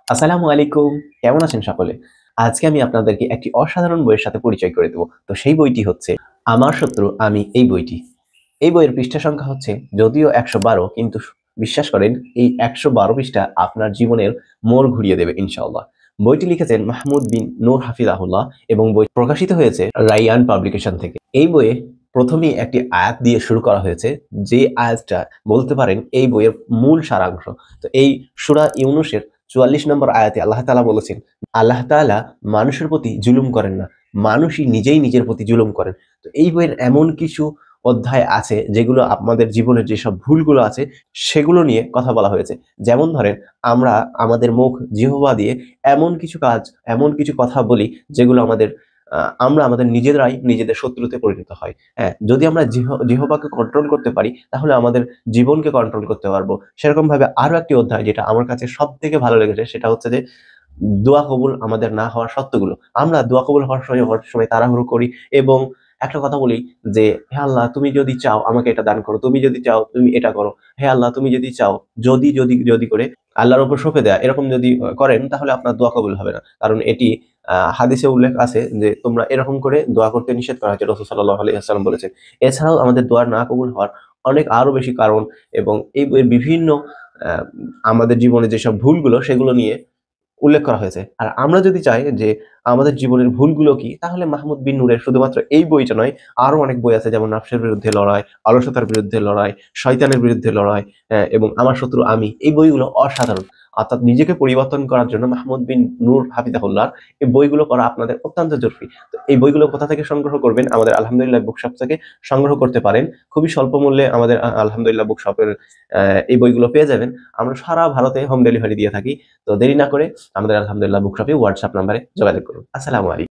আসসালামু আলাইকুম। কেমন আছেন সকলে? আজকে আমি আপনাদেরকে একটি অসাধারণ বইয়ের সাথে পরিচয় করে দেব। তো সেই বইটি হচ্ছে 'আমার শত্রু আমি' এই বইটি। এই বইয়ের পৃষ্ঠা সংখ্যা হচ্ছে যদিও ১১২ কিন্তু বিশ্বাস করেন এই ১১২ পৃষ্ঠা আপনার জীবনের মোড় ঘুরিয়ে দেবে ইনশাআল্লাহ। বইটি লিখেছেন মাহমুদ বিন নূর হাফিজাহুল্লাহ এবং বই প্রকাশিত হয়েছে রাইয়ান পাবলিকেশন থেকে। এই বইয়ে ১ম এই একটি আয়াত দিয়ে শুরু করা হয়েছে, যে আয়াতটা বলতে পারেন এই বইয়ের মূল সারাংশ। তো এই সূরা ইউনূসের ৪৪ নম্বর আয়াতে আল্লাহ তাআলা বলেছেন, আল্লাহ তাআলা মানুষের প্রতি জুলুম করেন না। মানুষই নিজেই নিজের প্রতি জুলুম করেন। তো এই বইয়ের এমন কিছু অধ্যায় আছে যেগুলো আমাদের জীবনের যেসব ভুলগুলো আছে সেগুলো নিয়ে কথা বলা হয়েছে। যেমন ধরেন আমরা আমাদের মুখ জিহ্বা দিয়ে এমন কিছু কাজ, এমন কিছু কথা বলি যেগুলো আমরা আমাদের নিজেরাই নিজেদের শত্রুতে পরিণত হয়। হ্যাঁ? যদি আমরা জিহ্বাকে কন্ট্রোল করতে পারি তাহলে আমাদের জীবনকে কন্ট্রোল করতে পারবো। সেরকমভাবে আরো একটি অধ্যায় যেটা আমার কাছে সবথেকে ভালো লেগেছে সেটা হচ্ছে যে দোয়া কবুল আমাদের না হওয়ার শর্তগুলো। আমরা দোয়া কবুল হওয়ার সময় তাড়াহুড়ো করি এবং একটা কথা বলি যে, "হে আল্লাহ তুমি যদি চাও আমাকে এটা দান করো। তুমি যদি চাও তুমি এটা করো। হে আল্লাহ তুমি যদি চাও" যদি করে আল্লাহর উপর সঁপে দেয়া এরকম যদি করেন তাহলে আপনার দোয়া কবুল হবে না। কারণ এটি হাদিসে উল্লেখ আছে যে তোমরা এরকম করে দোয়া করতে নিষেধ করা হয়েছে। রাসূল সাল্লাল্লাহু আলাইহি ওয়াসাল্লাম বলেছেন। এছাড়াও আমাদের দোয়া না কবুল হওয়ার অনেক আরো বেশি কারণ এবং এই বইয়ের বিভিন্ন আ আমাদের জীবনে যেসব ভুলগুলো সেগুলো নিয়ে উল্লেখ করা হয়েছে। আর আমরা যদি চাই যে আমাদের জীবনের ভুলগুলো কি? তাহলে মাহমুদ বিন নূরের শুধুমাত্র এই বইটা নয়, আরো অনেক বই আছে যেমন নফসের বিরুদ্ধে লড়াই, অলসতার বিরুদ্ধে লড়াই, শয়তানের বিরুদ্ধে লড়াই, এবং আমার শত্রু আমি। এই বইগুলো অসাধারণ। অর্থাৎ নিজেকে পরিবর্তন করার জন্য মাহমুদ বিন নূর হাফিজাহুল্লাহর এই বইগুলো পড়া আপনাদের অত্যন্ত জরুরি। তো এই বইগুলো কোথা থেকে সংগ্রহ করবেন? আমাদের আলহামদুলিল্লাহ বুকশপ থেকে সংগ্রহ করতে পারেন। খুবই স্বল্প মূল্যে আমাদের আলহামদুলিল্লাহ বুকশপের এই বইগুলো পেয়ে যাবেন। আমরা সারা ভারতে হোম ডেলিভারি দিয়ে থাকি। তো দেরি না করে আমাদের আলহামদুলিল্লাহ বুকশপে হোয়াটসঅ্যাপ নাম্বারে যোগাযোগ করুন। আসসালামু আলাইকুম।